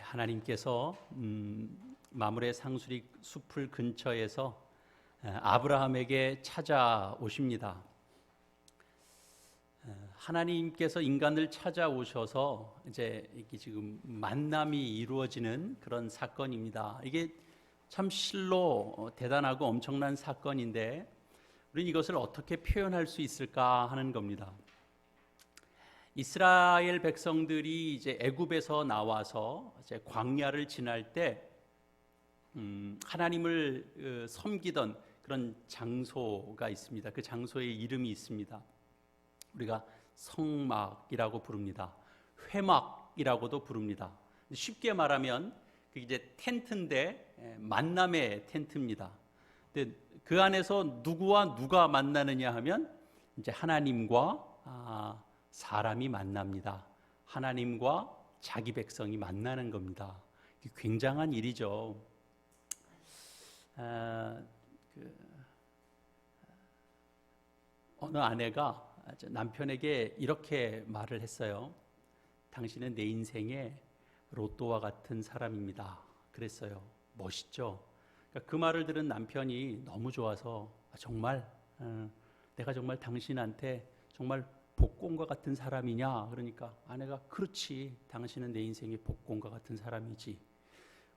하나님께서 마므레 상수리 숲을 근처에서 아브라함에게 찾아오십니다. 하나님께서 인간을 찾아오셔서 이제 이게 지금 만남이 이루어지는 그런 사건입니다. 이게 참 실로 대단하고 엄청난 사건인데 우리는 이것을 어떻게 표현할 수 있을까 하는 겁니다. 이스라엘 백성들이 이제 애굽에서 나와서 이제 광야를 지날 때 하나님을 섬기던 그런 장소가 있습니다. 그 장소의 이름이 있습니다. 우리가 성막이라고 부릅니다. 회막이라고도 부릅니다. 쉽게 말하면 그게 이제 텐트인데 만남의 텐트입니다. 근데 그 안에서 누구와 누가 만나느냐 하면 이제 하나님과 사람이 만납니다. 하나님과 자기 백성이 만나는 겁니다. 굉장한 일이죠. 어느 아내가 남편에게 이렇게 말을 했어요. 당신은 내 인생의 로또와 같은 사람입니다. 그랬어요. 멋있죠? 그러니까 그 말을 들은 남편이 너무 좋아서 정말 내가 정말 당신한테 정말 복권과 같은 사람이냐? 그러니까 아내가 그렇지. 당신은 내 인생의 복권과 같은 사람이지.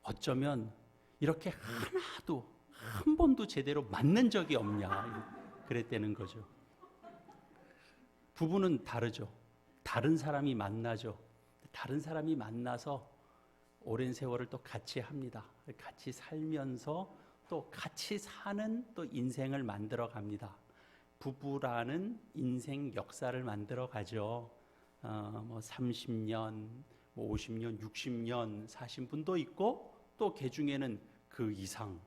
어쩌면 이렇게 하나도 한 번도 제대로 만난 적이 없냐? 그랬다는 거죠. 부부는 다르죠. 다른 사람이 만나죠. 다른 사람이 만나서 오랜 세월을 또 같이 합니다. 같이 살면서 또 같이 사는 또 인생을 만들어 갑니다. 부부라는 인생 역사를 만들어 가죠. 30년, 50년, 60년 사신 분도 있고 또 그 중에는 그 이상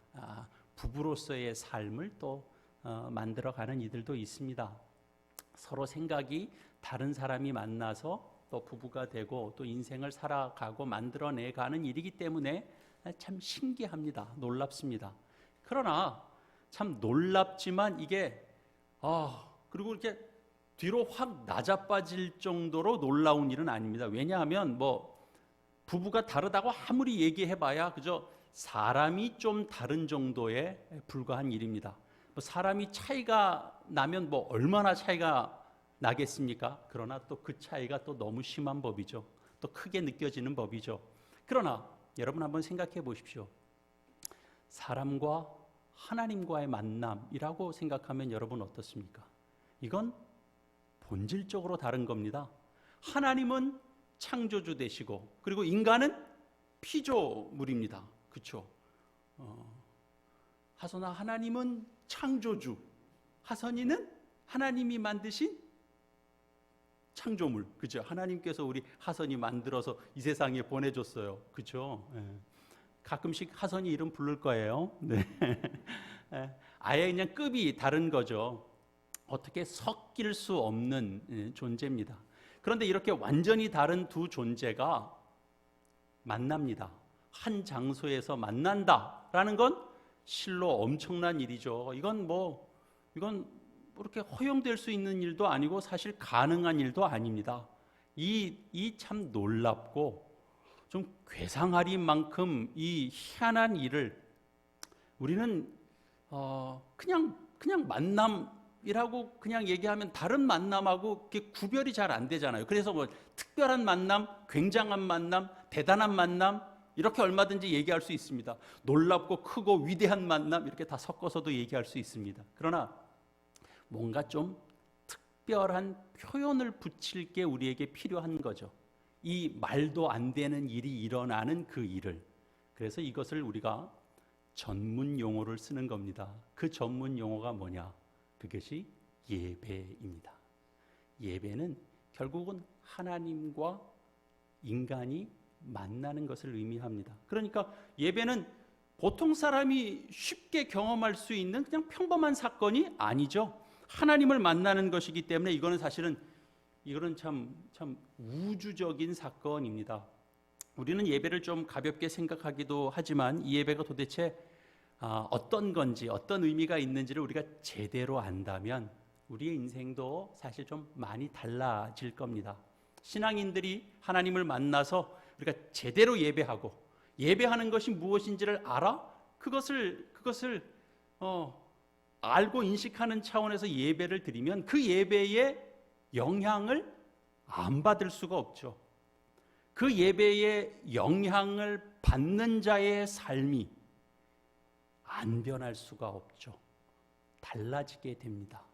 부부로서의 삶을 또 만들어 가는 이들도 있습니다. 서로 생각이 다른 사람이 만나서 또 부부가 되고 또 인생을 살아가고 만들어내 가는 일이기 때문에 참 신기합니다. 놀랍습니다. 그러나 참 놀랍지만 이게 그리고 이렇게 뒤로 확 낮아빠질 정도로 놀라운 일은 아닙니다. 왜냐하면 부부가 다르다고 아무리 얘기해봐야 그저 사람이 좀 다른 정도에 불과한 일입니다. 사람이 차이가 나면 얼마나 차이가 나겠습니까? 그러나 또 그 차이가 또 너무 심한 법이죠. 또 크게 느껴지는 법이죠. 그러나 여러분 한번 생각해 보십시오. 사람과 하나님과의 만남이라고 생각하면 여러분 어떻습니까? 이건 본질적으로 다른 겁니다. 하나님은 창조주 되시고 그리고 인간은 피조물입니다. 그렇죠? 하소나 하나님은 창조주, 하선이는 하나님이 만드신 창조물. 그죠? 하나님께서 우리 하선이 만들어서 이 세상에 보내줬어요. 그죠? 가끔씩 하선이 이름 부를 거예요. 네. 아예 그냥 급이 다른 거죠. 어떻게 섞일 수 없는 존재입니다. 그런데 이렇게 완전히 다른 두 존재가 만납니다. 한 장소에서 만난다라는 건 실로 엄청난 일이죠. 이건 그렇게 허용될 수 있는 일도 아니고 사실 가능한 일도 아닙니다. 이 참 놀랍고 좀 괴상하리 만큼 이 희한한 일을 우리는 그냥 만남이라고 그냥 얘기하면 다른 만남하고 구별이 잘 안 되잖아요. 그래서 특별한 만남, 굉장한 만남, 대단한 만남 이렇게 얼마든지 얘기할 수 있습니다. 놀랍고 크고 위대한 만남 이렇게 다 섞어서도 얘기할 수 있습니다. 그러나 뭔가 좀 특별한 표현을 붙일 게 우리에게 필요한 거죠. 이 말도 안 되는 일이 일어나는 그 일을. 그래서 이것을 우리가 전문 용어를 쓰는 겁니다. 그 전문 용어가 뭐냐? 그것이 예배입니다. 예배는 결국은 하나님과 인간이 만나는 것을 의미합니다. 그러니까 예배는 보통 사람이 쉽게 경험할 수 있는 그냥 평범한 사건이 아니죠. 하나님을 만나는 것이기 때문에 이거는 참 우주적인 사건입니다. 우리는 예배를 좀 가볍게 생각하기도 하지만 이 예배가 도대체 어떤 건지 어떤 의미가 있는지를 우리가 제대로 안다면 우리의 인생도 사실 좀 많이 달라질 겁니다. 신앙인들이 하나님을 만나서 우리가 제대로 예배하고 예배하는 것이 무엇인지를 알아 그것을 알고 인식하는 차원에서 예배를 드리면 그 예배의 영향을 안 받을 수가 없죠. 그 예배의 영향을 받는 자의 삶이 안 변할 수가 없죠. 달라지게 됩니다.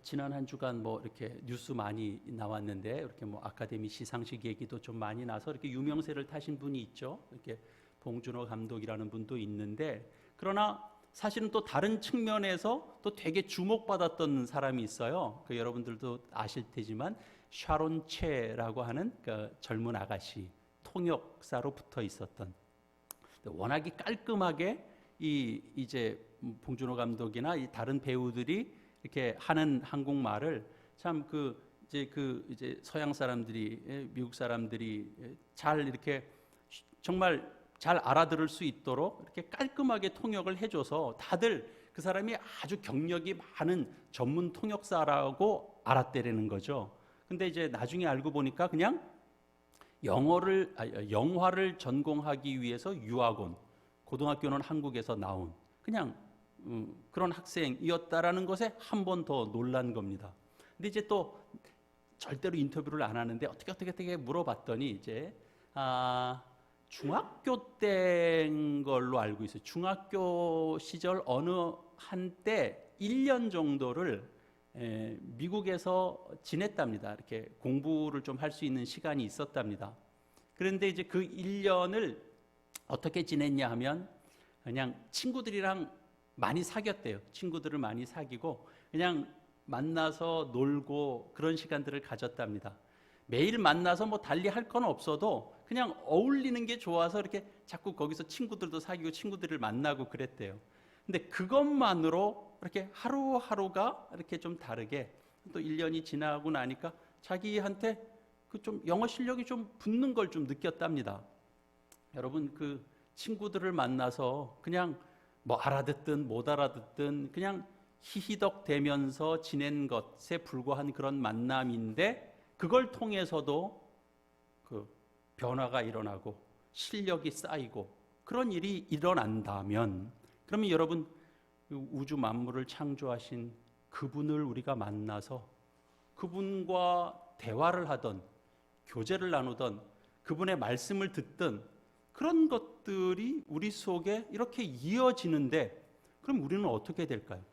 지난 한 주간 이렇게 뉴스 많이 나왔는데 이렇게 아카데미 시상식 얘기도 좀 많이 나서 이렇게 유명세를 타신 분이 있죠. 이렇게 봉준호 감독이라는 분도 있는데 그러나 사실은 또 다른 측면에서 또 되게 주목받았던 사람이 있어요. 여러분들도 아실 테지만 샤론 채라고 하는 그 젊은 아가씨 통역사로 붙어 있었던 워낙에 깔끔하게 이제 봉준호 감독이나 이 다른 배우들이 이렇게 하는 한국말을 참 이제 서양 사람들이 미국 사람들이 잘 이렇게 정말 잘 알아들을 수 있도록 이렇게 깔끔하게 통역을 해줘서 다들 그 사람이 아주 경력이 많은 전문 통역사라고 알았대라는 거죠. 근데 이제 나중에 알고 보니까 그냥 영화를 전공하기 위해서 유학원, 고등학교는 한국에서 나온 그냥 그런 학생이었다라는 것에 한 번 더 놀란 겁니다. 근데 이제 또 절대로 인터뷰를 안 하는데 어떻게 물어봤더니 이제 중학교 때인 걸로 알고 있어요. 중학교 시절 어느 한때 1년 정도를 미국에서 지냈답니다. 이렇게 공부를 좀 할 수 있는 시간이 있었답니다. 그런데 이제 그 1년을 어떻게 지냈냐 하면 그냥 친구들이랑 많이 사귀었대요. 친구들을 많이 사귀고 그냥 만나서 놀고 그런 시간들을 가졌답니다. 매일 만나서 달리 할 건 없어도 그냥 어울리는 게 좋아서 이렇게 자꾸 거기서 친구들도 사귀고 친구들을 만나고 그랬대요. 근데 그것만으로 이렇게 하루하루가 이렇게 좀 다르게 또 1년이 지나고 나니까 자기한테 좀 영어 실력이 좀 붙는 걸 좀 느꼈답니다. 여러분 그 친구들을 만나서 그냥 알아듣든 못 알아듣든 그냥 히히덕 대면서 지낸 것에 불과한 그런 만남인데 그걸 통해서도 그 변화가 일어나고 실력이 쌓이고 그런 일이 일어난다면 그러면 여러분 우주 만물을 창조하신 그분을 우리가 만나서 그분과 대화를 하던 교제를 나누던 그분의 말씀을 듣던 그런 것들이 우리 속에 이렇게 이어지는데 그럼 우리는 어떻게 될까요?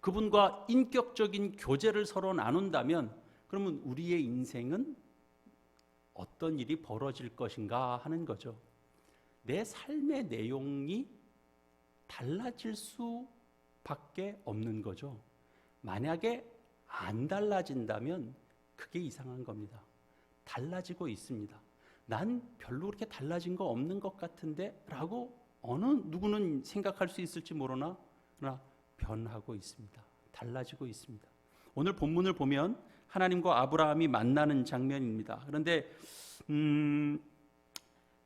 그분과 인격적인 교제를 서로 나눈다면 그러면 우리의 인생은 어떤 일이 벌어질 것인가 하는 거죠. 내 삶의 내용이 달라질 수밖에 없는 거죠. 만약에 안 달라진다면 그게 이상한 겁니다. 달라지고 있습니다. 난 별로 그렇게 달라진 거 없는 것 같은데 라고 어느 누구는 생각할 수 있을지 모르나 그러나 변하고 있습니다. 달라지고 있습니다. 오늘 본문을 보면 하나님과 아브라함이 만나는 장면입니다. 그런데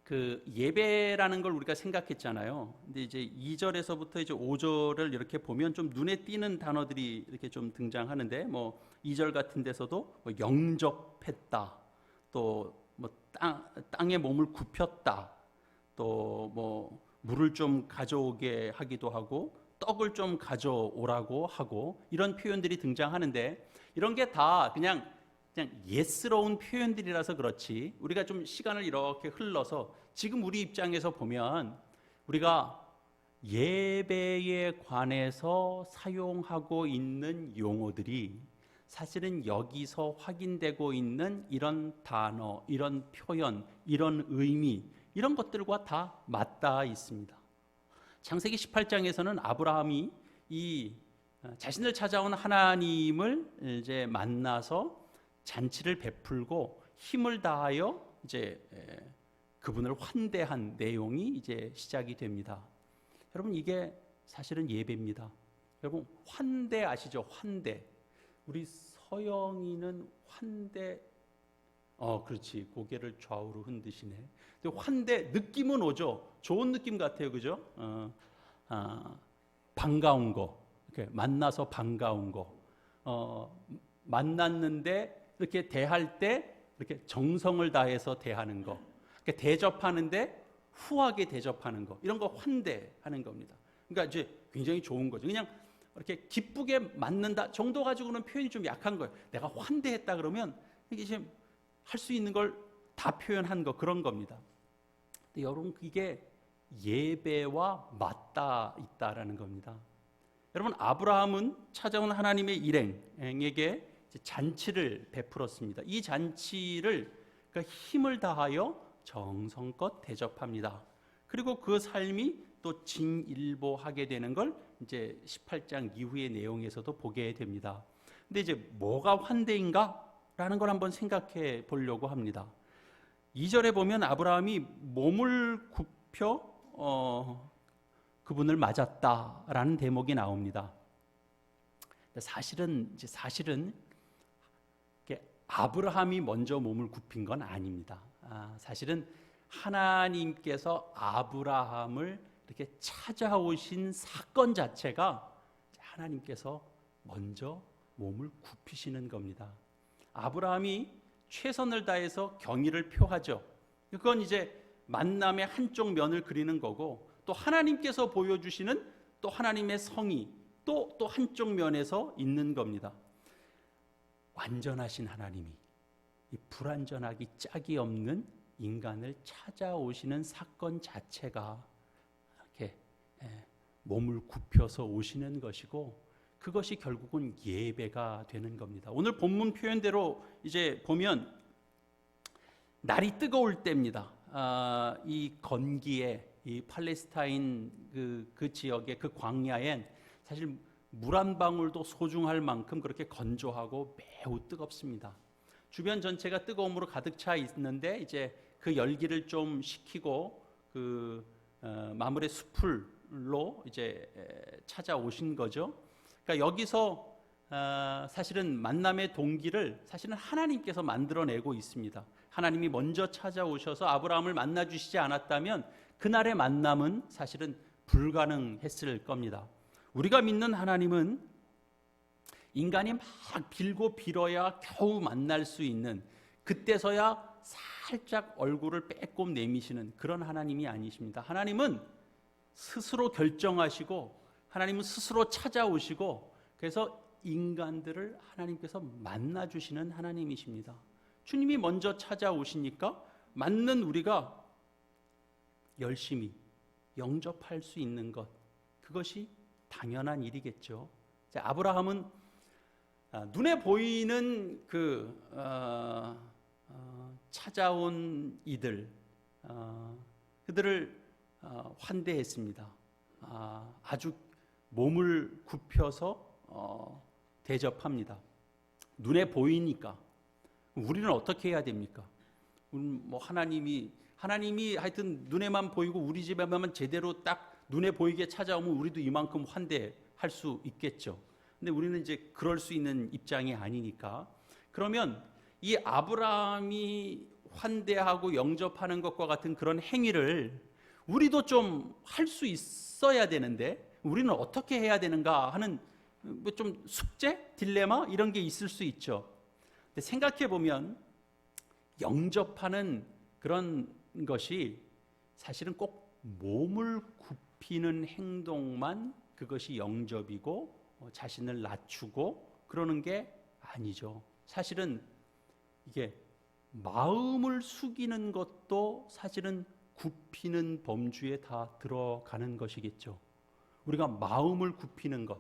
그 예배라는 걸 우리가 생각했잖아요. 근데 이제 2절에서부터 이제 5절을 이렇게 보면 좀 눈에 띄는 단어들이 이렇게 좀 등장하는데 2절 같은 데서도 영접했다. 또 땅에 몸을 굽혔다. 또 물을 좀 가져오게 하기도 하고 떡을 좀 가져오라고 하고 이런 표현들이 등장하는데 이런 게 다 그냥 예스러운 표현들이라서 그렇지 우리가 좀 시간을 이렇게 흘러서 지금 우리 입장에서 보면 우리가 예배에 관해서 사용하고 있는 용어들이 사실은 여기서 확인되고 있는 이런 단어, 이런 표현, 이런 의미 이런 것들과 다 맞닿아 있습니다. 창세기 18장에서는 아브라함이 이 자신을 찾아온 하나님을 이제 만나서 잔치를 베풀고 힘을 다하여 이제 그분을 환대한 내용이 이제 시작이 됩니다. 여러분 이게 사실은 예배입니다. 여러분 환대 아시죠? 환대. 우리 서영이는 환대 그렇지. 고개를 좌우로 흔드시네. 근데 환대 느낌은 오죠. 좋은 느낌 같아요. 그죠? 반가운 거. 이렇게 만나서 반가운 거. 만났는데 이렇게 대할 때 이렇게 정성을 다해서 대하는 거, 대접하는데 후하게 대접하는 거, 이런 거 환대하는 겁니다. 그러니까 이제 굉장히 좋은 거죠. 그냥 이렇게 기쁘게 맞는다 정도 가지고는 표현이 좀 약한 거예요. 내가 환대했다 그러면 이게 지금 할 수 있는 걸 다 표현한 거, 그런 겁니다. 근데 여러분, 이게 예배와 맞닿아 있다라는 겁니다. 여러분, 아브라함은 찾아온 하나님의 일행에게 잔치를 베풀었습니다. 이 잔치를 그러니까 힘을 다하여 정성껏 대접합니다. 그리고 그 삶이 또 진일보하게 되는 걸 이제 18장 이후의 내용에서도 보게 됩니다. 근데 이제 뭐가 환대인가라는 걸 한번 생각해 보려고 합니다. 2절에 보면 아브라함이 몸을 굽혀 그분을 맞았다라는 대목이 나옵니다. 사실은 아브라함이 먼저 몸을 굽힌 건 아닙니다. 사실은 하나님께서 아브라함을 이렇게 찾아오신 사건 자체가 하나님께서 먼저 몸을 굽히시는 겁니다. 아브라함이 최선을 다해서 경의를 표하죠. 그건 이제 만남의 한쪽 면을 그리는 거고, 또 하나님께서 보여주시는 또 하나님의 성의 또 한쪽 면에서 있는 겁니다. 완전하신 하나님이 이 불완전하기 짝이 없는 인간을 찾아오시는 사건 자체가 이렇게 몸을 굽혀서 오시는 것이고, 그것이 결국은 예배가 되는 겁니다. 오늘 본문 표현대로 이제 보면 날이 뜨거울 때입니다. 이 건기에, 이 팔레스타인 그 지역의 그 광야엔 사실 물 한 방울도 소중할 만큼 그렇게 건조하고 매우 뜨겁습니다. 주변 전체가 뜨거움으로 가득 차 있는데 이제 그 열기를 좀 식히고 그 마물의 숲을로 이제 찾아오신 거죠. 그러니까 여기서 사실은 만남의 동기를 사실은 하나님께서 만들어내고 있습니다. 하나님이 먼저 찾아오셔서 아브라함을 만나 주시지 않았다면 그날의 만남은 사실은 불가능했을 겁니다. 우리가 믿는 하나님은 인간이 막 빌고 빌어야 겨우 만날 수 있는, 그때서야 살짝 얼굴을 빼꼼 내미시는 그런 하나님이 아니십니다. 하나님은 스스로 결정하시고, 하나님은 스스로 찾아오시고, 그래서 인간들을 하나님께서 만나주시는 하나님이십니다. 주님이 먼저 찾아오시니까 맞는 우리가 열심히 영접할 수 있는 것, 그것이 당연한 일이겠죠. 아브라함은 눈에 보이는 찾아온 이들, 그들을 환대했습니다. 아주 몸을 굽혀서 대접합니다. 눈에 보이니까. 우리는 어떻게 해야 됩니까? 뭐 하나님이 하여튼 눈에만 보이고 우리 집에만 제대로 딱 눈에 보이게 찾아오면 우리도 이만큼 환대할 수 있겠죠. 근데 우리는 이제 그럴 수 있는 입장이 아니니까. 그러면 이 아브라함이 환대하고 영접하는 것과 같은 그런 행위를 우리도 좀 할 수 있어야 되는데 우리는 어떻게 해야 되는가 하는 뭐 좀 숙제, 딜레마 이런 게 있을 수 있죠. 근데 생각해 보면 영접하는 그런 것이 사실은 꼭 몸을 굽히는 행동만 그것이 영접이고 자신을 낮추고 그러는 게 아니죠. 사실은 이게 마음을 숙이는 것도 사실은 굽히는 범주에 다 들어가는 것이겠죠. 우리가 마음을 굽히는 것,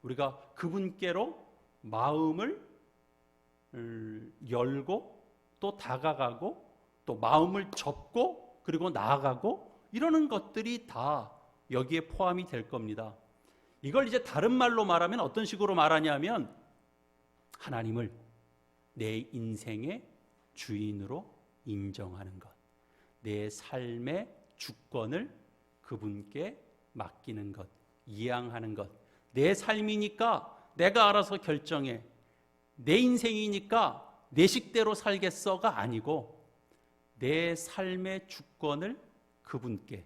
우리가 그분께로 마음을 열고 또 다가가고 또 마음을 접고 그리고 나아가고 이러는 것들이 다 여기에 포함이 될 겁니다. 이걸 이제 다른 말로 말하면 어떤 식으로 말하냐면 하나님을 내 인생의 주인으로 인정하는 것, 내 삶의 주권을 그분께 맡기는 것, 이양하는 것. 내 삶이니까 내가 알아서 결정해. 내 인생이니까 내 식대로 살겠어가 아니고 내 삶의 주권을 그분께,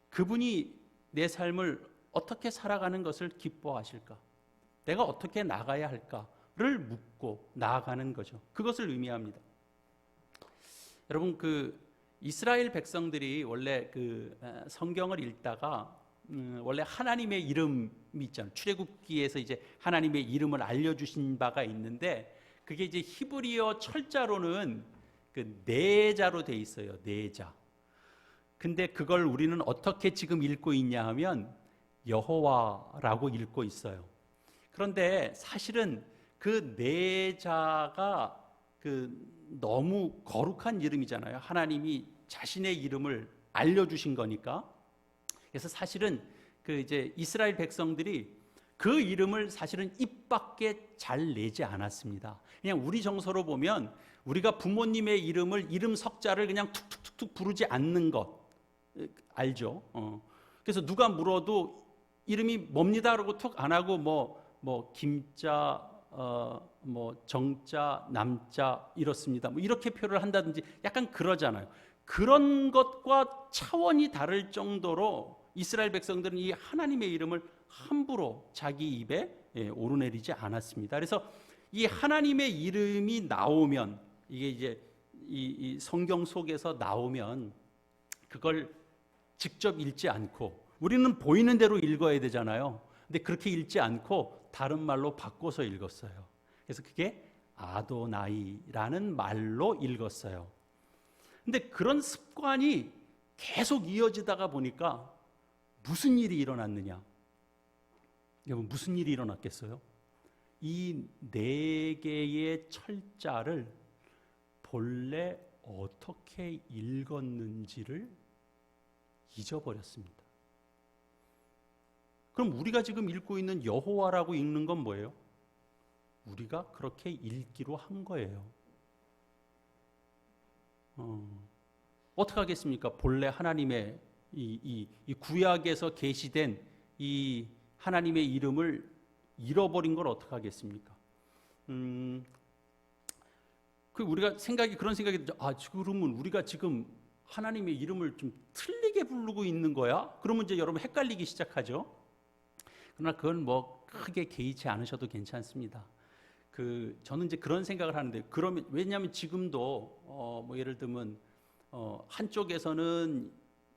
그분이 내 삶을 어떻게 살아가는 것을 기뻐하실까? 내가 어떻게 나가야 할까? 묻고 나아가는 거죠. 그것을 의미합니다. 여러분, 이스라엘 백성들이 원래 성경을 읽다가 원래 하나님의 이름이 있잖아요. 출애굽기에서 이제 하나님의 이름을 알려주신 바가 있는데, 그게 이제 히브리어 철자로는 네자로 돼 있어요. 네자. 근데 그걸 우리는 어떻게 지금 읽고 있냐 하면 여호와라고 읽고 있어요. 그런데 사실은 그 네자가 너무 거룩한 이름이잖아요. 하나님이 자신의 이름을 알려주신 거니까. 그래서 사실은 이제 이스라엘 백성들이 그 이름을 사실은 입 밖에 잘 내지 않았습니다. 그냥 우리 정서로 보면 우리가 부모님의 이름 석자를 그냥 툭툭툭툭 부르지 않는 것 알죠? 그래서 누가 물어도 이름이 뭡니다 그러고 툭 안 하고 뭐 김자, 뭐 정자, 남자 이렇습니다. 뭐 이렇게 표를 한다든지 약간 그러잖아요. 그런 것과 차원이 다를 정도로 이스라엘 백성들은 이 하나님의 이름을 함부로 자기 입에 오르내리지 않았습니다. 그래서 이 하나님의 이름이 나오면, 이게 이제 이 성경 속에서 나오면 그걸 직접 읽지 않고, 우리는 보이는 대로 읽어야 되잖아요. 근데 그렇게 읽지 않고 다른 말로 바꿔서 읽었어요. 그래서 그게 아도나이라는 말로 읽었어요. 근데 그런 습관이 계속 이어지다가 보니까 무슨 일이 일어났느냐? 여러분, 무슨 일이 일어났겠어요? 이 네 개의 철자를 본래 어떻게 읽었는지를 잊어버렸습니다. 그럼 우리가 지금 읽고 있는 여호와라고 읽는 건 뭐예요? 우리가 그렇게 읽기로 한 거예요. 어떻게 하겠습니까? 본래 하나님의 이 구약에서 계시된 이 하나님의 이름을 잃어버린 걸 어떻게 하겠습니까? 우리가 그런 생각이 들죠. 그러면 우리가 지금 하나님의 이름을 좀 틀리게 부르고 있는 거야? 그러면 이제 여러분 헷갈리기 시작하죠. 그러나 그건 뭐 크게 개의치 않으셔도 괜찮습니다. 저는 이제 그런 생각을 하는데, 왜냐하면 지금도 뭐 예를 들면 한쪽에서는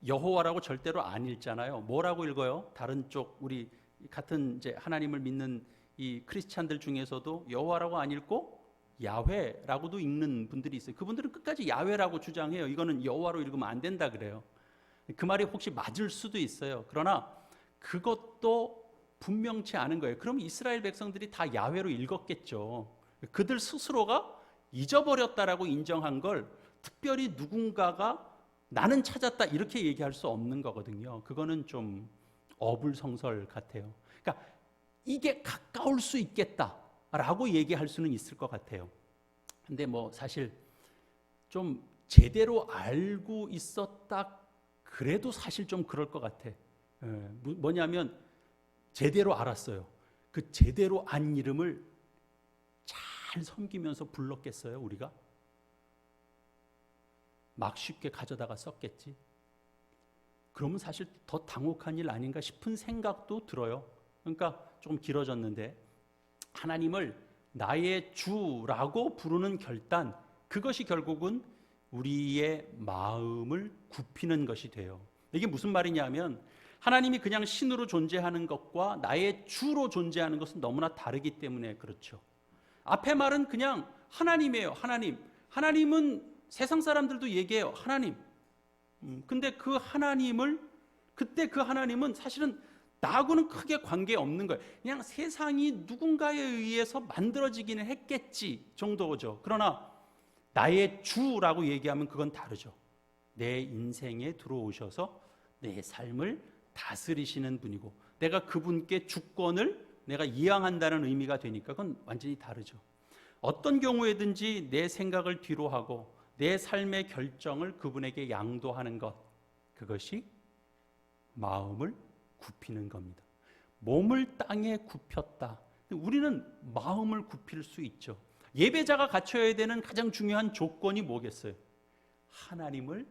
여호와라고 절대로 안 읽잖아요. 뭐라고 읽어요? 다른 쪽 우리 같은 이제 하나님을 믿는 이 크리스찬들 중에서도 여호와라고 안 읽고 야훼라고도 읽는 분들이 있어요. 그분들은 끝까지 야훼라고 주장해요. 이거는 여호와로 읽으면 안 된다 그래요. 그 말이 혹시 맞을 수도 있어요. 그러나 그것도 분명치 않은 거예요. 그럼 이스라엘 백성들이 다 야훼로 읽었겠죠. 그들 스스로가 잊어버렸다라고 인정한 걸 특별히 누군가가 나는 찾았다 이렇게 얘기할 수 없는 거거든요. 그거는 좀 어불성설 같아요. 그러니까 이게 가까울 수 있겠다라고 얘기할 수는 있을 것 같아요. 근데 뭐 사실 좀 제대로 알고 있었다 그래도 사실 좀 그럴 것 같아. 뭐냐면 제대로 알았어요. 그 제대로 안 이름을 잘 섬기면서 불렀겠어요, 우리가? 막 쉽게 가져다가 썼겠지. 그러면 사실 더 당혹한 일 아닌가 싶은 생각도 들어요. 그러니까 조금 길어졌는데, 하나님을 나의 주라고 부르는 결단, 그것이 결국은 우리의 마음을 굽히는 것이 돼요. 이게 무슨 말이냐면, 하나님이 그냥 신으로 존재하는 것과 나의 주로 존재하는 것은 너무나 다르기 때문에 그렇죠. 앞에 말은 그냥 하나님이에요. 하나님은 세상 사람들도 얘기해요. 하나님. 근데 그 하나님은 사실은 나하고는 크게 관계없는 거예요. 그냥 세상이 누군가에 의해서 만들어지기는 했겠지 정도죠. 그러나 나의 주라고 얘기하면 그건 다르죠. 내 인생에 들어오셔서 내 삶을 다스리시는 분이고, 내가 그분께 주권을 내가 이양한다는 의미가 되니까 그건 완전히 다르죠. 어떤 경우에든지 내 생각을 뒤로 하고 내 삶의 결정을 그분에게 양도하는 것, 그것이 마음을 굽히는 겁니다. 몸을 땅에 굽혔다. 우리는 마음을 굽힐 수 있죠. 예배자가 갖춰야 되는 가장 중요한 조건이 뭐겠어요? 하나님을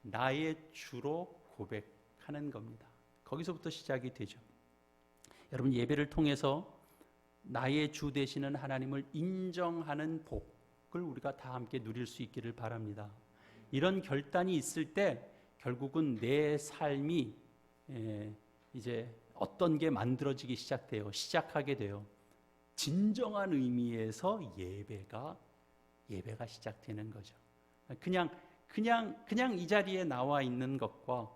나의 주로 고백하는 겁니다. 거기서부터 시작이 되죠. 여러분, 예배를 통해서 나의 주 되시는 하나님을 인정하는 복을 우리가 다 함께 누릴 수 있기를 바랍니다. 이런 결단이 있을 때 결국은 내 삶이 이제 어떤 게 만들어지기 시작하게 돼요. 진정한 의미에서 예배가 시작되는 거죠. 그냥 이 자리에 나와 있는 것과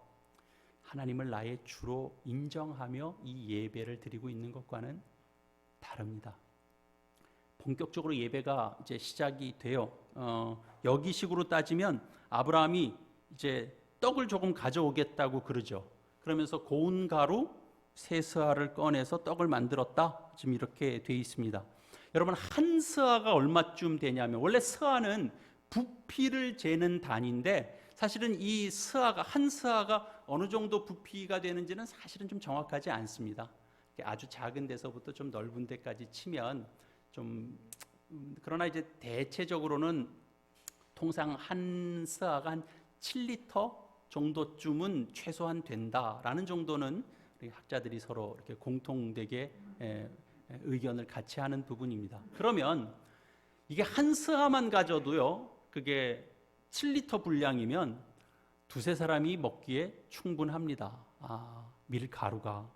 하나님을 나의 주로 인정하며 이 예배를 드리고 있는 것과는 다릅니다. 본격적으로 예배가 이제 시작이 돼요. 여기 식으로 따지면 아브라함이 이제 떡을 조금 가져오겠다고 그러죠. 그러면서 고운 가루 세 스아를 꺼내서 떡을 만들었다. 지금 이렇게 돼 있습니다. 여러분, 한 스아가 얼마쯤 되냐면, 원래 스아는 부피를 재는 단위인데 사실은 이 스아가, 한 스아가 어느 정도 부피가 되는지는 사실은 좀 정확하지 않습니다. 아주 작은 데서부터 좀 넓은 데까지 치면 좀, 그러나 이제 대체적으로는 통상 한 스아가 한 7리터 정도쯤은 최소한 된다라는 정도는 학자들이 서로 이렇게 공통되게 의견을 같이 하는 부분입니다. 그러면 이게 한 스아만 가져도요, 그게 7리터 분량이면 두세 사람이 먹기에 충분합니다. 밀가루가.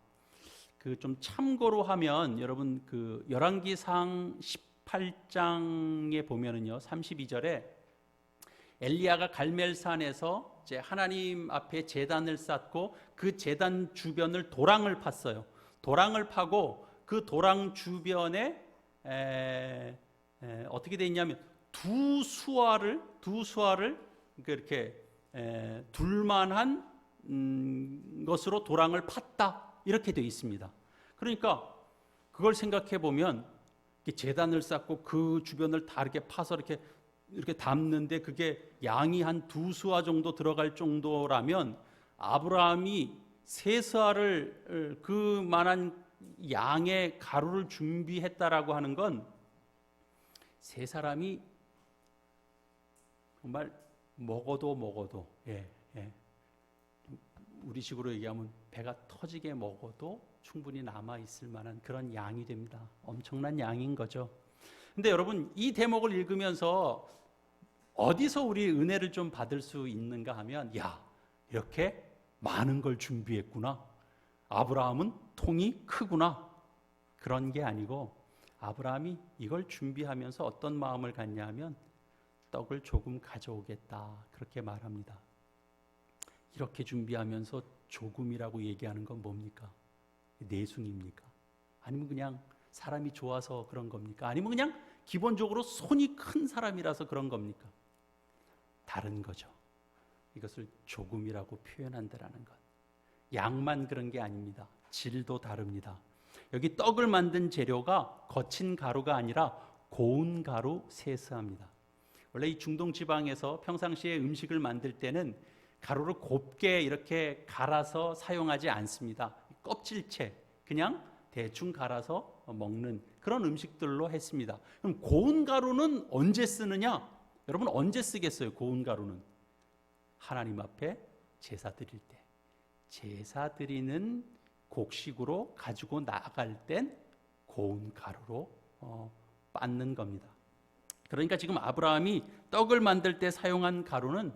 그 좀 참고로 하면 여러분 그 열왕기상 18장에 보면은요, 32절에 엘리야가 갈멜산에서 이제 하나님 앞에 제단을 쌓고 그 제단 주변을 도랑을 팠어요. 도랑을 파고 그 도랑 주변에 어떻게 돼 있냐면 두 수아를 이렇게 둘만한 것으로 도랑을 팠다, 이렇게 돼 있습니다. 그러니까 그걸 생각해 보면 제단을 쌓고 그 주변을 다 이렇게 파서 이렇게 담는데 그게 양이 한 두 수아 정도 들어갈 정도라면 아브라함이 세 수아를 그만한 양의 가루를 준비했다라고 하는 건 세 사람이 정말 먹어도 우리식으로 얘기하면 배가 터지게 먹어도 충분히 남아 있을 만한 그런 양이 됩니다. 엄청난 양인 거죠. 근데 여러분, 이 대목을 읽으면서 어디서 우리 은혜를 좀 받을 수 있는가 하면, 이렇게 많은 걸 준비했구나, 아브라함은 통이 크구나, 그런 게 아니고 아브라함이 이걸 준비하면서 어떤 마음을 갖냐 하면 떡을 조금 가져오겠다, 그렇게 말합니다. 이렇게 준비하면서 조금이라고 얘기하는 건 뭡니까? 내숭입니까? 아니면 그냥 사람이 좋아서 그런 겁니까? 아니면 그냥 기본적으로 손이 큰 사람이라서 그런 겁니까? 다른 거죠. 이것을 조금이라고 표현한다라는 것. 양만 그런 게 아닙니다. 질도 다릅니다. 여기 떡을 만든 재료가 거친 가루가 아니라 고운 가루 세스합니다. 원래 이 중동 지방에서 평상시에 음식을 만들 때는 가루를 곱게 이렇게 갈아서 사용하지 않습니다. 껍질채 그냥 대충 갈아서 먹는 그런 음식들로 했습니다. 그럼 고운 가루는 언제 쓰느냐? 여러분, 언제 쓰겠어요? 고운 가루는 하나님 앞에 제사 드릴 때, 제사 드리는 곡식으로 가지고 나갈 땐 고운 가루로 빻는 겁니다. 그러니까 지금 아브라함이 떡을 만들 때 사용한 가루는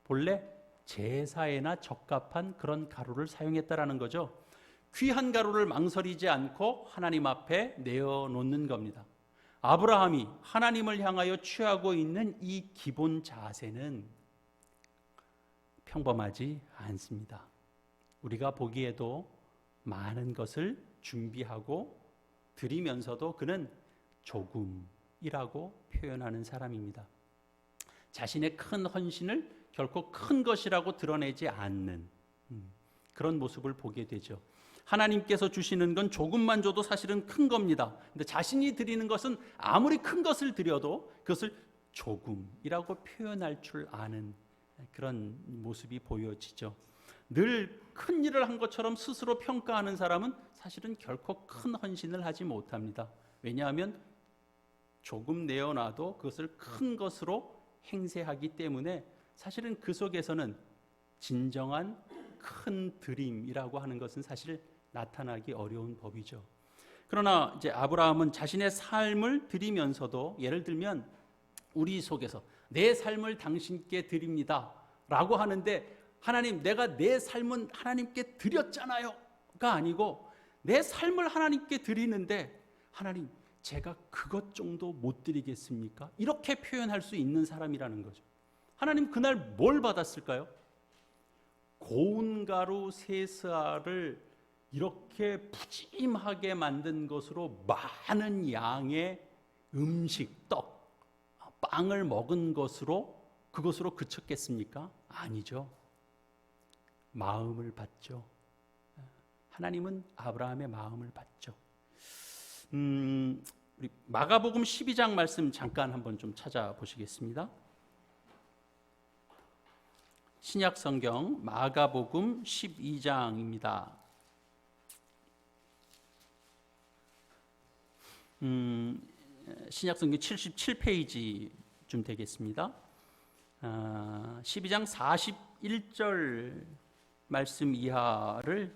본래 제사에나 적합한 그런 가루를 사용했다라는 거죠. 귀한 가루를 망설이지 않고 하나님 앞에 내어놓는 겁니다. 아브라함이 하나님을 향하여 취하고 있는 이 기본 자세는 평범하지 않습니다. 우리가 보기에도 많은 것을 준비하고 드리면서도 그는 조금이라고 표현하는 사람입니다. 자신의 큰 헌신을 결코 큰 것이라고 드러내지 않는 그런 모습을 보게 되죠. 하나님께서 주시는 건 조금만 줘도 사실은 큰 겁니다. 근데 자신이 드리는 것은 아무리 큰 것을 드려도 그것을 조금이라고 표현할 줄 아는 그런 모습이 보여지죠. 늘 큰 일을 한 것처럼 스스로 평가하는 사람은 사실은 결코 큰 헌신을 하지 못합니다. 왜냐하면 조금 내어놔도 그것을 큰 것으로 행세하기 때문에 사실은 그 속에서는 진정한 큰 드림이라고 하는 것은 사실 나타나기 어려운 법이죠. 그러나 이제 아브라함은 자신의 삶을 드리면서도, 예를 들면 우리 속에서 내 삶을 당신께 드립니다 라고 하는데, 하나님, 내가 내 삶은 하나님께 드렸잖아요가 아니고, 내 삶을 하나님께 드리는데 하나님, 제가 그것 정도 못 드리겠습니까? 이렇게 표현할 수 있는 사람이라는 거죠. 하나님 그날 뭘 받았을까요? 고운 가루 세스알을 이렇게 푸짐하게 만든 것으로 많은 양의 음식, 떡, 빵을 먹은 그것으로 그쳤겠습니까? 아니죠. 마음을 받죠. 하나님은 아브라함의 마음을 받죠. 우리 마가복음 12장 말씀 잠깐 한번 좀 찾아보시겠습니다. 신약 성경 마가복음 12장입니다. 신약 성경 77페이지쯤 되겠습니다. 12장 41절 말씀 이하를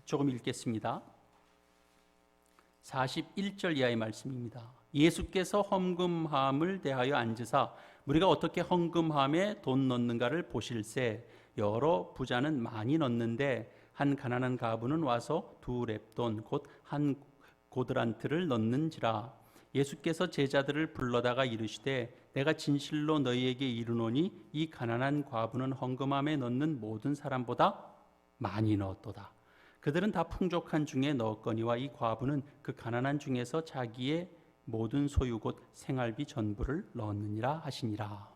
조금 읽겠습니다. 41절 이하의 말씀입니다. 예수께서 헌금함을 대하여 앉으사 우리가 어떻게 헌금함에 돈 넣는가를 보실세. 여러 부자는 많이 넣는데 한 가난한 가부는 와서 2렙돈 곧 한 고드란트를 넣는지라. 예수께서 제자들을 불러다가 이르시되 내가 진실로 너희에게 이르노니 이 가난한 과부는 헌금함에 넣는 모든 사람보다 많이 넣었도다. 그들은 다 풍족한 중에 넣었거니와 이 과부는 그 가난한 중에서 자기의 모든 소유 곧 생활비 전부를 넣었느니라 하시니라.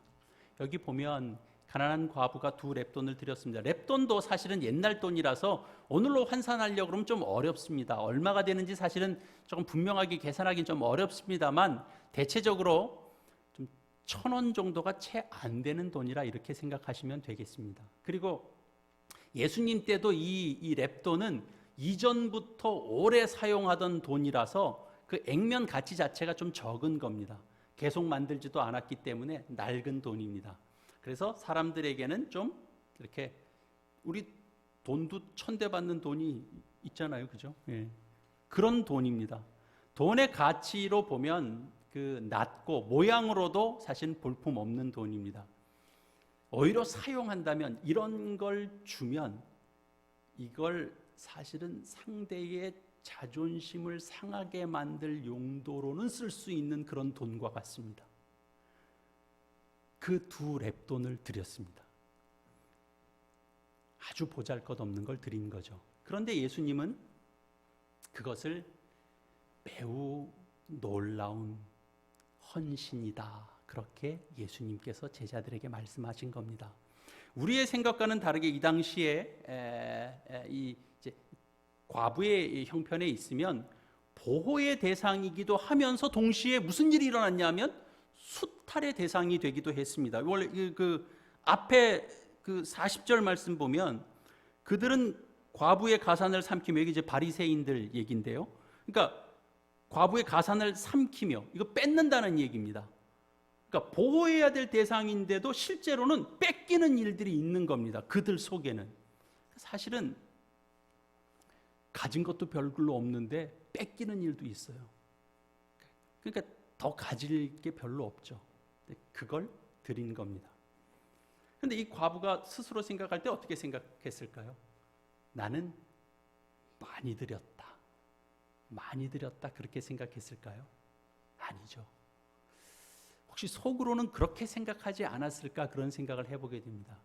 여기 보면 가난한 과부가 2렙돈을 드렸습니다. 렙돈도 사실은 옛날 돈이라서 오늘로 환산하려고 그러면 좀 어렵습니다. 얼마가 되는지 사실은 조금 분명하게 계산하기는 좀 어렵습니다만, 대체적으로 좀 1,000원 정도가 채 안 되는 돈이라 이렇게 생각하시면 되겠습니다. 그리고 예수님 때도 이 렙돈은 이전부터 오래 사용하던 돈이라서 그 액면 가치 자체가 좀 적은 겁니다. 계속 만들지도 않았기 때문에 낡은 돈입니다. 그래서 사람들에게는 좀 이렇게, 우리 돈도 1,000대 받는 돈이 있잖아요, 그죠? 예. 그런 돈입니다. 돈의 가치로 보면 그 낮고 모양으로도 사실 볼품 없는 돈입니다. 오히려 사용한다면, 이런 걸 주면 이걸 사실은 상대의 자존심을 상하게 만들 용도로는 쓸 수 있는 그런 돈과 같습니다. 그 2렙돈을 드렸습니다. 아주 보잘것없는 걸 드린 거죠. 그런데 예수님은 그것을 매우 놀라운 헌신이다, 그렇게 예수님께서 제자들에게 말씀하신 겁니다. 우리의 생각과는 다르게 이 당시에 이제 과부의 형편에 있으면 보호의 대상이기도 하면서 동시에 무슨 일이 일어났냐면 수탈의 대상이 되기도 했습니다. 원래 그 앞에 그 40절 말씀 보면 그들은 과부의 가산을 삼키며, 이게 이제 바리새인들 얘기인데요. 그러니까 과부의 가산을 삼키며, 이거 뺏는다는 얘기입니다. 그러니까 보호해야 될 대상인데도 실제로는 뺏기는 일들이 있는 겁니다. 그들 속에는 사실은 가진 것도 별로 없는데 뺏기는 일도 있어요. 그러니까 더 가질 게 별로 없죠. 그걸 드린 겁니다. 그런데 이 과부가 스스로 생각할 때 어떻게 생각했을까요? 나는 많이 드렸다, 많이 드렸다, 그렇게 생각했을까요? 아니죠. 혹시 속으로는 그렇게 생각하지 않았을까, 그런 생각을 해보게 됩니다.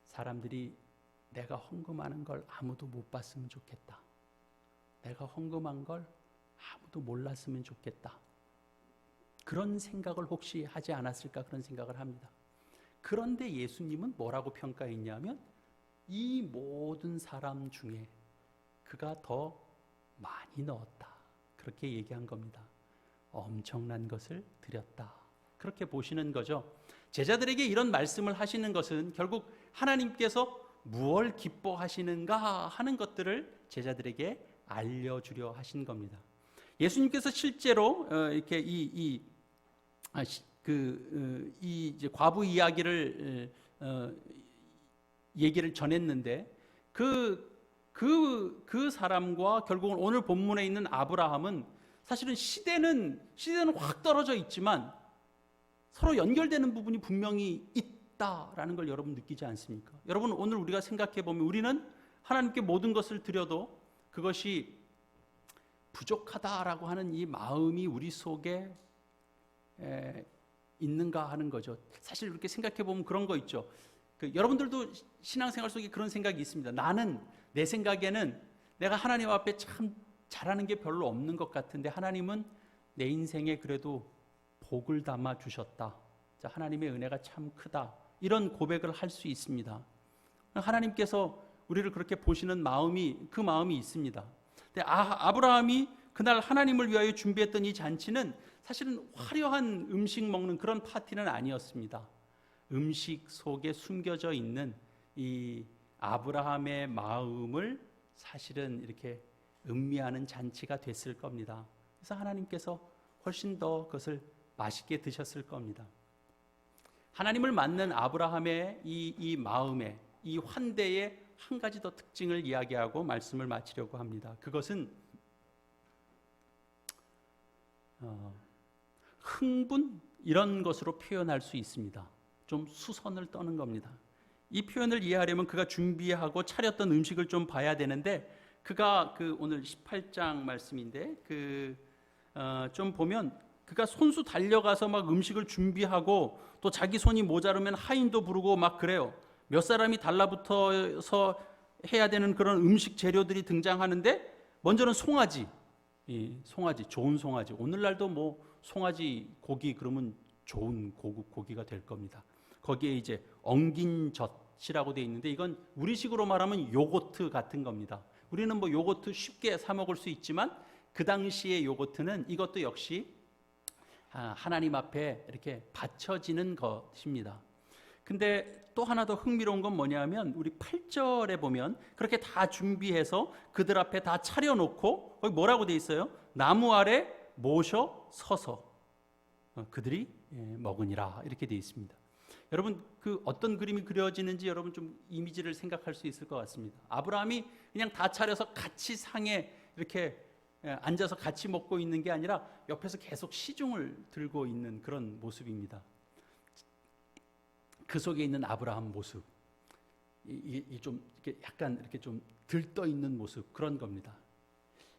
사람들이 내가 헌금하는 걸 아무도 못 봤으면 좋겠다, 내가 헌금한 걸 아무도 몰랐으면 좋겠다, 그런 생각을 혹시 하지 않았을까, 그런 생각을 합니다. 그런데 예수님은 뭐라고 평가했냐면 이 모든 사람 중에 그가 더 많이 넣었다, 그렇게 얘기한 겁니다. 엄청난 것을 드렸다, 그렇게 보시는 거죠. 제자들에게 이런 말씀을 하시는 것은 결국 하나님께서 무엇을 기뻐하시는가 하는 것들을 제자들에게 알려주려 하신 겁니다. 예수님께서 실제로 이렇게 이 이제 과부 이야기를 얘기를 전했는데 그 그 사람과 결국은 오늘 본문에 있는 아브라함은 사실은 시대는 확 떨어져 있지만 서로 연결되는 부분이 분명히 있다라는 걸 여러분 느끼지 않습니까? 여러분, 오늘 우리가 생각해 보면 우리는 하나님께 모든 것을 드려도 그것이 부족하다라고 하는 이 마음이 우리 속에 있는가 하는 거죠. 사실 이렇게 생각해 보면 그런 거 있죠. 여러분들도 신앙생활 속에 그런 생각이 있습니다. 나는 내 생각에는 내가 하나님 앞에 참 잘하는 게 별로 없는 것 같은데 하나님은 내 인생에 그래도 복을 담아 주셨다. 자, 하나님의 은혜가 참 크다. 이런 고백을 할 수 있습니다. 하나님께서 우리를 그렇게 보시는 그 마음이 있습니다. 근데 아브라함이 그날 하나님을 위하여 준비했던 이 잔치는 사실은 화려한 음식 먹는 그런 파티는 아니었습니다. 음식 속에 숨겨져 있는 이 아브라함의 마음을 사실은 이렇게 음미하는 잔치가 됐을 겁니다. 그래서 하나님께서 훨씬 더 그것을 맛있게 드셨을 겁니다. 하나님을 맞는 아브라함의 이 마음의 이 환대의 한 가지 더 특징을 이야기하고 말씀을 마치려고 합니다. 그것은 흥분 이런 것으로 표현할 수 있습니다. 좀 수선을 떠는 겁니다. 이 표현을 이해하려면 그가 준비하고 차렸던 음식을 좀 봐야 되는데 그가 오늘 18장 말씀인데 좀 보면 그가 손수 달려가서 막 음식을 준비하고 또 자기 손이 모자르면 하인도 부르고 막 그래요. 몇 사람이 달라붙어서 해야 되는 그런 음식 재료들이 등장하는데 먼저는 송아지, 좋은 송아지. 오늘날도 뭐 송아지 고기 그러면 좋은 고급 고기가 될 겁니다. 거기에 이제 엉긴 젖이라고 되어 있는데 이건 우리식으로 말하면 요거트 같은 겁니다. 우리는 뭐 요거트 쉽게 사 먹을 수 있지만 그 당시의 요거트는 이것도 역시 하나님 앞에 이렇게 바쳐지는 것입니다. 근데 또 하나 더 흥미로운 건 뭐냐면 우리 8절에 보면 그렇게 다 준비해서 그들 앞에 다 차려놓고 거기 뭐라고 돼 있어요? 나무 아래 모셔 서서 그들이 먹으니라 이렇게 돼 있습니다. 여러분 어떤 그림이 그려지는지 여러분 좀 이미지를 생각할 수 있을 것 같습니다. 아브라함이 그냥 다 차려서 같이 상에 이렇게 앉아서 같이 먹고 있는 게 아니라 옆에서 계속 시중을 들고 있는 그런 모습입니다. 그 속에 있는 아브라함 모습, 좀 이렇게 약간 이렇게 좀 들떠 있는 모습 그런 겁니다.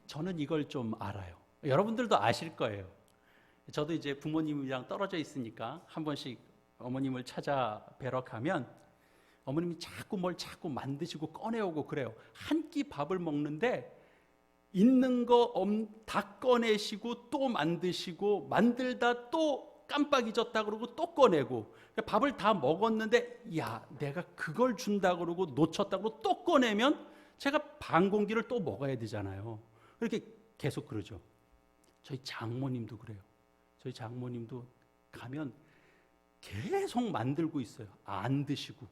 저는 이걸 좀 알아요. 여러분들도 아실 거예요. 저도 이제 부모님이랑 떨어져 있으니까 한 번씩 어머님을 찾아뵈러 가면 어머님이 자꾸 만드시고 꺼내오고 그래요. 한 끼 밥을 먹는데 있는 거 다 꺼내시고 또 만드시고 만들다 또 깜빡 잊었다 그러고 또 꺼내고 밥을 다 먹었는데 야 내가 그걸 준다 그러고 놓쳤다 그러고 또 꺼내면 제가 반 공기를 또 먹어야 되잖아요. 이렇게 계속 그러죠. 저희 장모님도 그래요. 저희 장모님도 가면 계속 만들고 있어요. 안 드시고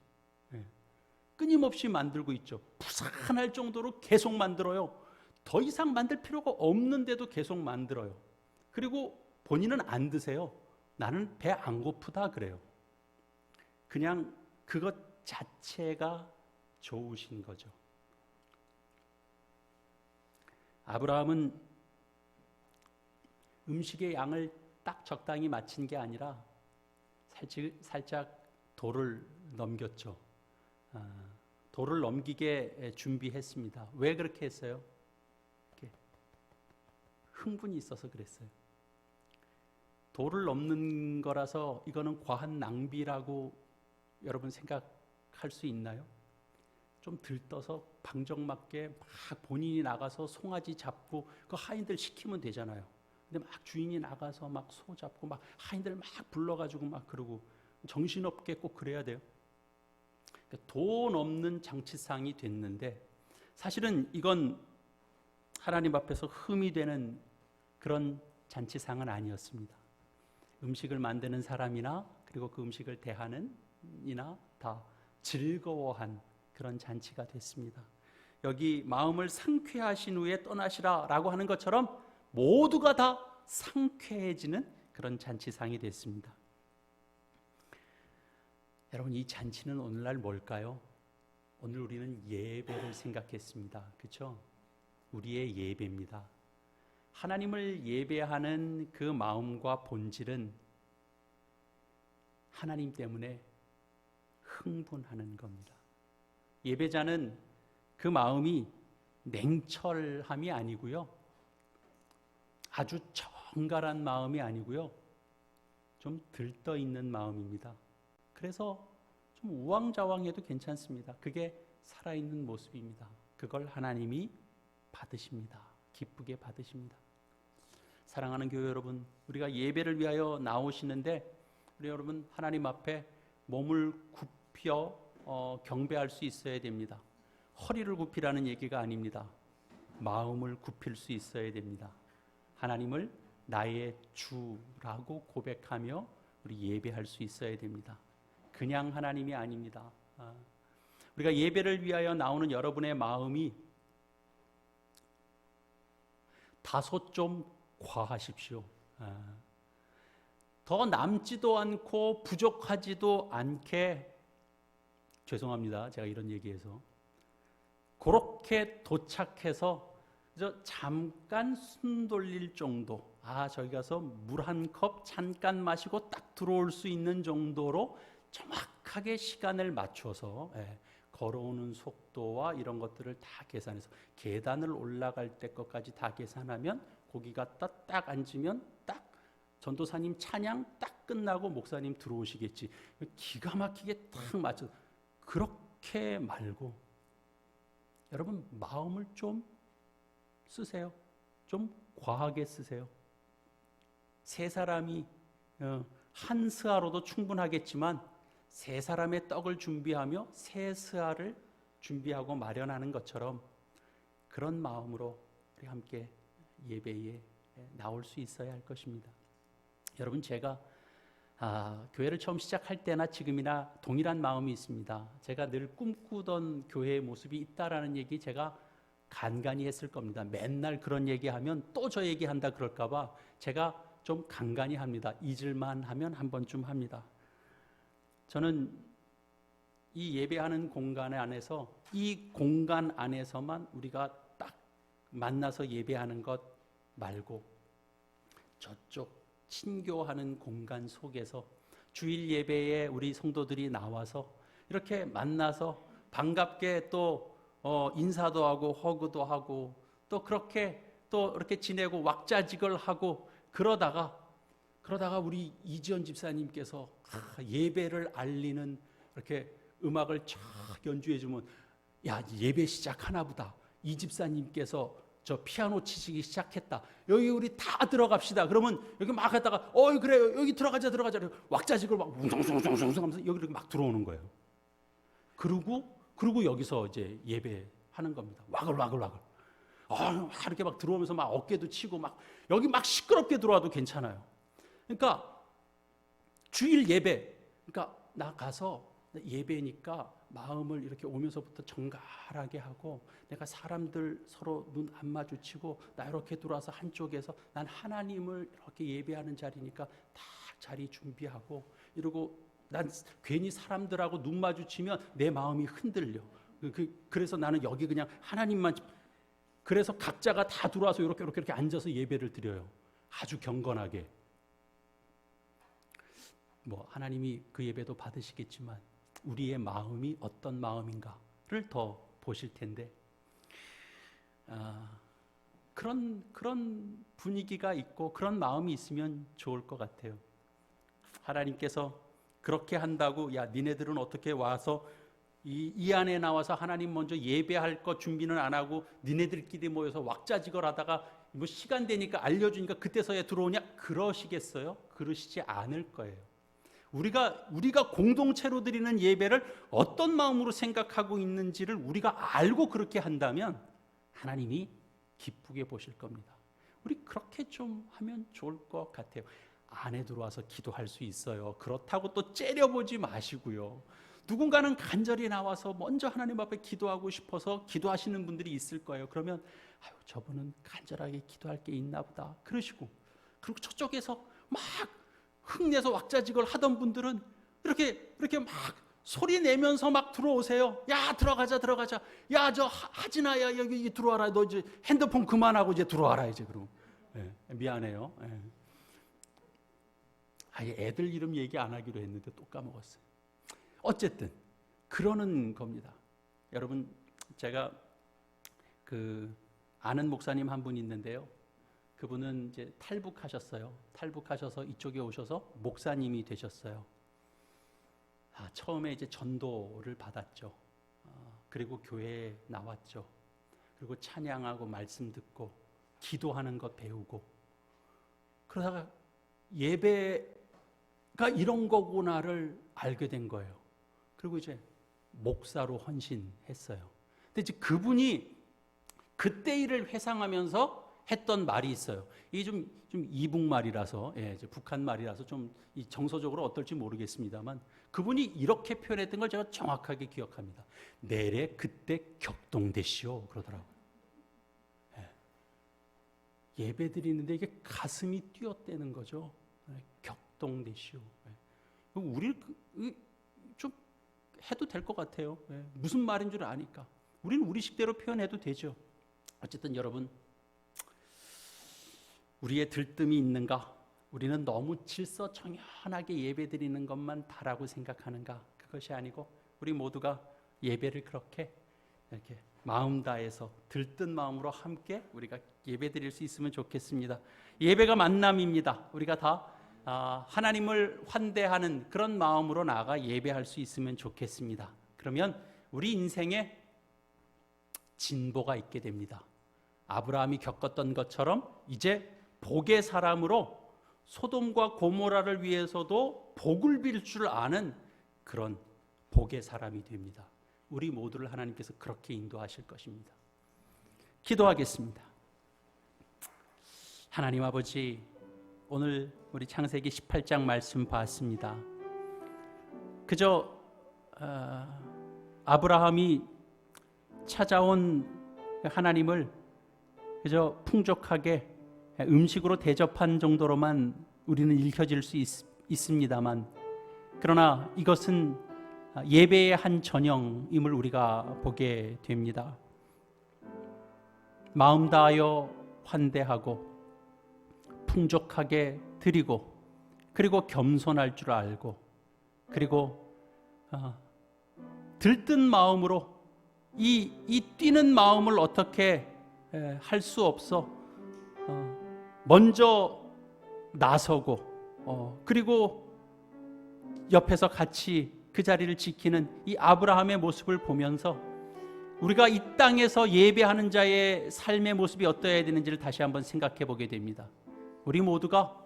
끊임없이 만들고 있죠. 부산할 정도로 계속 만들어요. 더 이상 만들 필요가 없는데도 계속 만들어요. 그리고 본인은 안 드세요. 나는 배 안 고프다 그래요. 그냥 그것 자체가 좋으신 거죠. 아브라함은 음식의 양을 딱 적당히 맞춘 게 아니라 살짝 도를 넘겼죠. 도를 넘기게 준비했습니다. 왜 그렇게 했어요? 흥분이 있어서 그랬어요. 도를 넘는 거라서 이거는 과한 낭비라고 여러분 생각할 수 있나요? 좀 들떠서 방정맞게 막 본인이 나가서 송아지 잡고 그 하인들 시키면 되잖아요. 근데 막 주인이 나가서 막 소 잡고 막 하인들 막 불러가지고 막 그러고 정신없게 꼭 그래야 돼요. 그러니까 도 넘는 장치상이 됐는데 사실은 이건 하나님 앞에서 흠이 되는 그런 잔치상은 아니었습니다. 음식을 만드는 사람이나 그리고 그 음식을 대하는 이나 다 즐거워한 그런 잔치가 됐습니다. 여기 마음을 상쾌하신 후에 떠나시라라고 하는 것처럼 모두가 다 상쾌해지는 그런 잔치상이 됐습니다. 여러분 이 잔치는 오늘날 뭘까요? 오늘 우리는 예배를 생각했습니다. 그렇죠? 우리의 예배입니다. 하나님을 예배하는 그 마음과 본질은 하나님 때문에 흥분하는 겁니다. 예배자는 그 마음이 냉철함이 아니고요, 아주 정갈한 마음이 아니고요, 좀 들떠 있는 마음입니다. 그래서 좀 우왕좌왕해도 괜찮습니다. 그게 살아있는 모습입니다. 그걸 하나님이 받으십니다. 기쁘게 받으십니다. 사랑하는 교회 여러분, 우리가 예배를 위하여 나오시는데 우리 여러분 하나님 앞에 몸을 굽혀 경배할 수 있어야 됩니다. 허리를 굽히라는 얘기가 아닙니다. 마음을 굽힐 수 있어야 됩니다. 하나님을 나의 주라고 고백하며 우리 예배할 수 있어야 됩니다. 그냥 하나님이 아닙니다. 우리가 예배를 위하여 나오는 여러분의 마음이 다소 좀 과하십시오. 더 남지도 않고 부족하지도 않게, 죄송합니다, 제가 이런 얘기해서, 그렇게 도착해서 잠깐 숨 돌릴 정도, 저기 가서 물 한 컵 잠깐 마시고 딱 들어올 수 있는 정도로 정확하게 시간을 맞춰서 걸어오는 속도와 이런 것들을 다 계산해서 계단을 올라갈 때 것까지 다 계산하면 거기 갔다 딱 앉으면 딱 전도사님 찬양 딱 끝나고 목사님 들어오시겠지. 기가 막히게 딱 맞춰. 그렇게 말고 여러분 마음을 좀 쓰세요. 좀 과하게 쓰세요. 세 사람이 한 스아로도 충분하겠지만 세 사람의 떡을 준비하며 세 스아를 준비하고 마련하는 것처럼 그런 마음으로 우리 함께 예배에 나올 수 있어야 할 것입니다. 여러분, 제가 교회를 처음 시작할 때나 지금이나 동일한 마음이 있습니다. 제가 늘 꿈꾸던 교회의 모습이 있다라는 얘기 제가 간간히 했을 겁니다. 맨날 그런 얘기하면 또 저 얘기한다 그럴까 봐 제가 좀 간간히 합니다. 잊을만 하면 한 번쯤 합니다. 저는 이 예배하는 공간 안에서, 이 공간 안에서만 우리가 딱 만나서 예배하는 것 말고 저쪽 친교하는 공간 속에서 주일 예배에 우리 성도들이 나와서 이렇게 만나서 반갑게 또 인사도 하고 허그도 하고 또 그렇게 또 이렇게 지내고 왁자지껄하고 그러다가 우리 이지연 집사님께서 예배를 알리는 이렇게 음악을 쫙 연주해 주면, 야, 예배 시작하나 보다. 이 집사님께서 저 피아노 치시기 시작했다. 여기 우리 다 들어갑시다. 그러면 여기 막 하다가 그래요. 여기 들어가자. 왁자지껄 막 웅성웅성웅성 하면서 여기 이렇게 막 들어오는 거예요. 그리고 여기서 이제 예배하는 겁니다. 와글와글. 이렇게 막 들어오면서 막 어깨도 치고 막 여기 막 시끄럽게 들어와도 괜찮아요. 그러니까 주일 예배, 그러니까 나 가서 예배니까 마음을 이렇게 오면서부터 정갈하게 하고 내가 사람들 서로 눈 안 마주치고 나 이렇게 들어와서 한쪽에서 난 하나님을 이렇게 예배하는 자리니까 다 자리 준비하고 이러고 난 괜히 사람들하고 눈 마주치면 내 마음이 흔들려. 그래서 나는 여기 그냥 하나님만, 그래서 각자가 다 들어와서 이렇게 앉아서 예배를 드려요. 아주 경건하게. 하나님이 그 예배도 받으시겠지만 우리의 마음이 어떤 마음인가를 더 보실 텐데, 그런 분위기가 있고 그런 마음이 있으면 좋을 것 같아요. 하나님께서 그렇게 한다고, 야, 니네들은 어떻게 와서 이 안에 나와서 하나님 먼저 예배할 것 준비는 안 하고 니네들끼리 모여서 왁자지껄하다가 시간 되니까 알려주니까 그때서야 들어오냐? 그러시겠어요? 그러시지 않을 거예요. 우리가 공동체로 드리는 예배를 어떤 마음으로 생각하고 있는지를 우리가 알고 그렇게 한다면 하나님이 기쁘게 보실 겁니다. 우리 그렇게 좀 하면 좋을 것 같아요. 안에 들어와서 기도할 수 있어요. 그렇다고 또 째려보지 마시고요. 누군가는 간절히 나와서 먼저 하나님 앞에 기도하고 싶어서 기도하시는 분들이 있을 거예요. 그러면 저분은 간절하게 기도할 게 있나 보다 그러시고, 그리고 저쪽에서 막 흥내서 왁자지껄 하던 분들은 이렇게 막 소리 내면서 막 들어오세요. 야, 들어가자. 야, 저 하진아야, 여기 들어와라. 너 이제 핸드폰 그만하고 이제 들어와라 이제. 그럼 미안해요. 아예 애들 이름 얘기 안 하기로 했는데 또 까먹었어요. 어쨌든 그러는 겁니다. 여러분, 제가 아는 목사님 한 분 있는데요. 그분은 이제 탈북하셨어요. 탈북하셔서 이쪽에 오셔서 목사님이 되셨어요. 처음에 이제 전도를 받았죠. 그리고 교회에 나왔죠. 그리고 찬양하고 말씀 듣고 기도하는 것 배우고, 그러다가 예배가 이런 거구나를 알게 된 거예요. 그리고 이제 목사로 헌신했어요. 근데 이제 그분이 그때 일을 회상하면서 했던 말이 있어요. 이게 좀 이북 말이라서, 이제 북한 말이라서 좀 정서적으로 어떨지 모르겠습니다만, 그분이 이렇게 표현했던 걸 제가 정확하게 기억합니다. 내래 그때 격동되시오 그러더라고요. 예배 드리는데 이게 가슴이 뛰어대는 거죠. 격동되시오. 우리 좀 해도 될 것 같아요. 무슨 말인 줄 아니까. 우리는 우리식대로 표현해도 되죠. 어쨌든 여러분, 우리의 들뜸이 있는가? 우리는 너무 질서정연하게 예배드리는 것만 다라고 생각하는가? 그것이 아니고 우리 모두가 예배를 그렇게 이렇게 마음 다해서 들뜬 마음으로 함께 우리가 예배드릴 수 있으면 좋겠습니다. 예배가 만남입니다. 우리가 다 하나님을 환대하는 그런 마음으로 나아가 예배할 수 있으면 좋겠습니다. 그러면 우리 인생에 진보가 있게 됩니다. 아브라함이 겪었던 것처럼 이제 복의 사람으로 소돔과 고모라를 위해서도 복을 빌 줄 아는 그런 복의 사람이 됩니다. 우리 모두를 하나님께서 그렇게 인도하실 것입니다. 기도하겠습니다. 하나님 아버지, 오늘 우리 창세기 18장 말씀 봤습니다. 그저 아브라함이 찾아온 하나님을 그저 풍족하게 음식으로 대접한 정도로만 우리는 읽혀질 수 있습니다만, 그러나 이것은 예배의 한 전형임을 우리가 보게 됩니다. 마음 다하여 환대하고 풍족하게 드리고, 그리고 겸손할 줄 알고, 그리고 들뜬 마음으로 이 뛰는 마음을 어떻게 할 수 없어 먼저 나서고, 그리고 옆에서 같이 그 자리를 지키는 이 아브라함의 모습을 보면서 우리가 이 땅에서 예배하는 자의 삶의 모습이 어떠해야 되는지를 다시 한번 생각해 보게 됩니다. 우리 모두가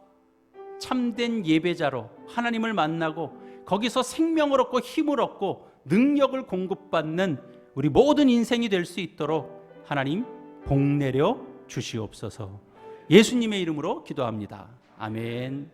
참된 예배자로 하나님을 만나고 거기서 생명을 얻고 힘을 얻고 능력을 공급받는 우리 모든 인생이 될 수 있도록 하나님 복 내려 주시옵소서. 예수님의 이름으로 기도합니다. 아멘.